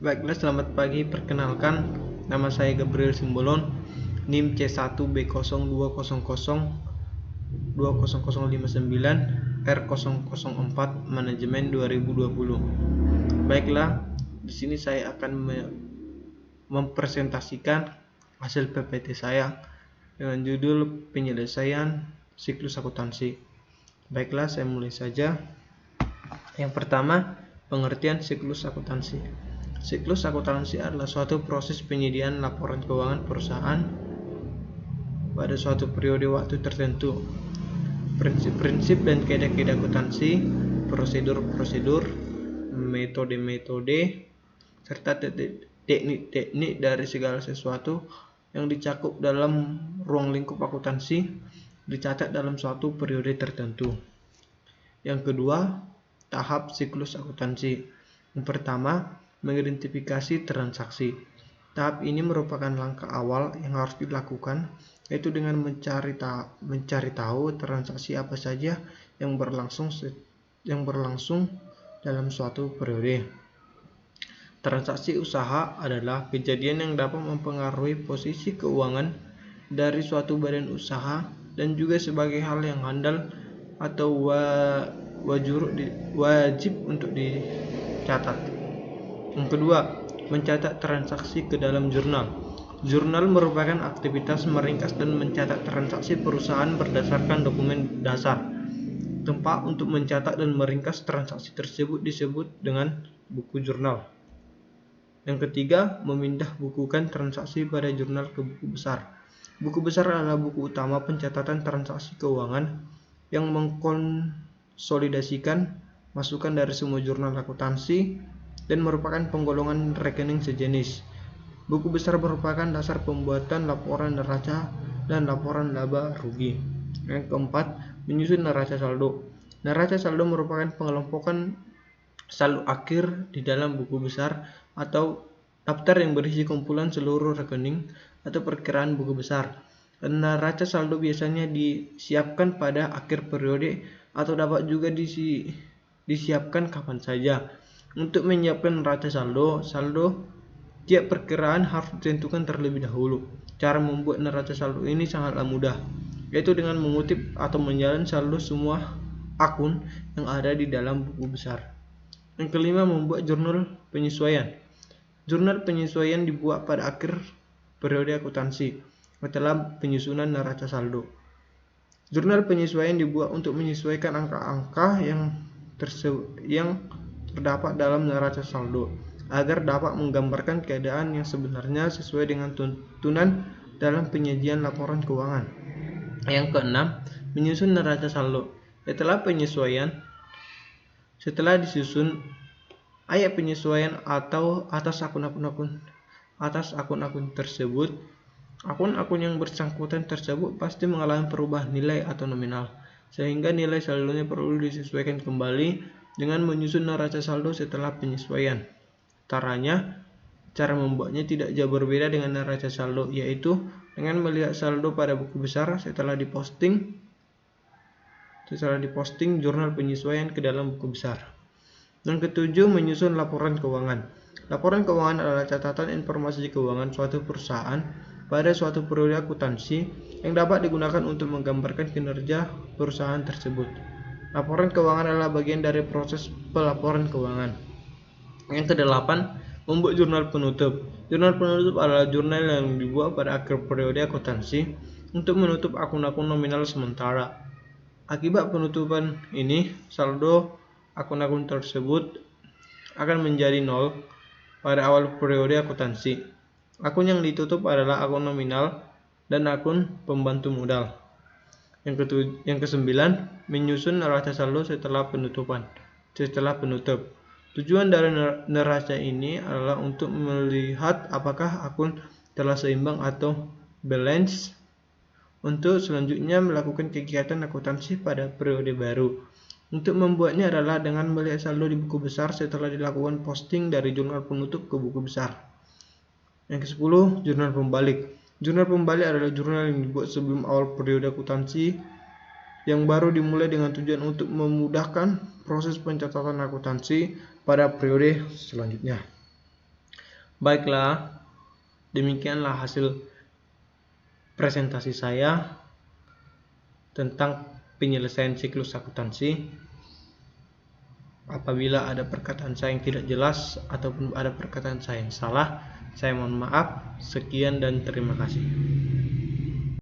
Baiklah, selamat pagi. Perkenalkan, nama saya Gabriel Simbolon, NIM C1B0200200059 R004 Manajemen 2020. Baiklah, di sini saya akan mempresentasikan hasil PPT saya dengan judul penyelesaian siklus akuntansi. Baiklah, saya mulai saja. Yang pertama, pengertian siklus akuntansi. Siklus akuntansi adalah suatu proses penyediaan laporan keuangan perusahaan pada suatu periode waktu tertentu. Prinsip-prinsip dan kaidah-kaidah akuntansi, prosedur-prosedur, metode-metode, serta teknik-teknik dari segala sesuatu yang dicakup dalam ruang lingkup akuntansi dicatat dalam suatu periode tertentu. Yang kedua, tahap siklus akuntansi. Yang pertama, mengidentifikasi transaksi. Tahap ini merupakan langkah awal yang harus dilakukan, yaitu dengan mencari tahu transaksi apa saja yang berlangsung dalam suatu periode. Transaksi usaha adalah kejadian yang dapat mempengaruhi posisi keuangan dari suatu badan usaha dan juga sebagai hal yang handal atau wajib untuk dicatat. Yang kedua, mencatat transaksi ke dalam jurnal. Jurnal merupakan aktivitas meringkas dan mencatat transaksi perusahaan berdasarkan dokumen dasar. Tempat untuk mencatat dan meringkas transaksi tersebut disebut dengan buku jurnal. Yang ketiga, memindah bukukan transaksi pada jurnal ke buku besar. Buku besar adalah buku utama pencatatan transaksi keuangan yang mengkonsolidasikan masukan dari semua jurnal akuntansi dan merupakan penggolongan rekening sejenis. Buku besar merupakan dasar pembuatan laporan neraca dan laporan laba rugi. Yang keempat, menyusun neraca saldo. Neraca saldo merupakan pengelompokan saldo akhir di dalam buku besar atau daftar yang berisi kumpulan seluruh rekening atau perkiraan buku besar. Dan neraca saldo biasanya disiapkan pada akhir periode atau dapat juga disiapkan kapan saja. Untuk menyiapkan neraca saldo tiap perkiraan harus ditentukan terlebih dahulu. Cara membuat neraca saldo ini sangatlah mudah, yaitu dengan mengutip atau menjalin saldo semua akun yang ada di dalam buku besar. Yang kelima, membuat jurnal penyesuaian. Jurnal penyesuaian dibuat pada akhir periode akuntansi setelah penyusunan neraca saldo. Jurnal penyesuaian dibuat untuk menyesuaikan angka-angka yang terdapat dalam neraca saldo agar dapat menggambarkan keadaan yang sebenarnya sesuai dengan tuntunan dalam penyajian laporan keuangan. Yang keenam, menyusun neraca saldo. Setelah disusun ayat penyesuaian atau atas akun-akun tersebut, akun-akun yang bersangkutan tersebut pasti mengalami perubahan nilai atau nominal, sehingga nilai saldonya perlu disesuaikan kembali dengan menyusun neraca saldo setelah penyesuaian. Caranya, cara membuatnya tidak jauh berbeda dengan neraca saldo, yaitu dengan melihat saldo pada buku besar setelah diposting jurnal penyesuaian ke dalam buku besar. Yang ketujuh, menyusun laporan keuangan. Laporan keuangan adalah catatan informasi keuangan suatu perusahaan pada suatu periode akuntansi yang dapat digunakan untuk menggambarkan kinerja perusahaan tersebut. Laporan keuangan adalah bagian dari proses pelaporan keuangan. Yang kedelapan, membuat jurnal penutup. Jurnal penutup adalah jurnal yang dibuat pada akhir periode akuntansi untuk menutup akun-akun nominal sementara. Akibat penutupan ini, saldo akun-akun tersebut akan menjadi nol pada awal periode akuntansi. Akun yang ditutup adalah akun nominal dan akun pembantu modal. Yang kesembilan, menyusun neraca saldo setelah penutup. Tujuan dari neraca ini adalah untuk melihat apakah akun telah seimbang atau balance untuk selanjutnya melakukan kegiatan akuntansi pada periode baru. Untuk membuatnya adalah dengan melihat saldo di buku besar setelah dilakukan posting dari jurnal penutup ke buku besar. Yang ke-10, jurnal pembalik. Jurnal pembalik adalah jurnal yang dibuat sebelum awal periode akuntansi yang baru dimulai dengan tujuan untuk memudahkan proses pencatatan akuntansi pada periode selanjutnya. Baiklah, demikianlah hasil presentasi saya tentang penyelesaian siklus akuntansi. Apabila ada perkataan saya yang tidak jelas ataupun ada perkataan saya yang salah, saya mohon maaf. Sekian dan terima kasih.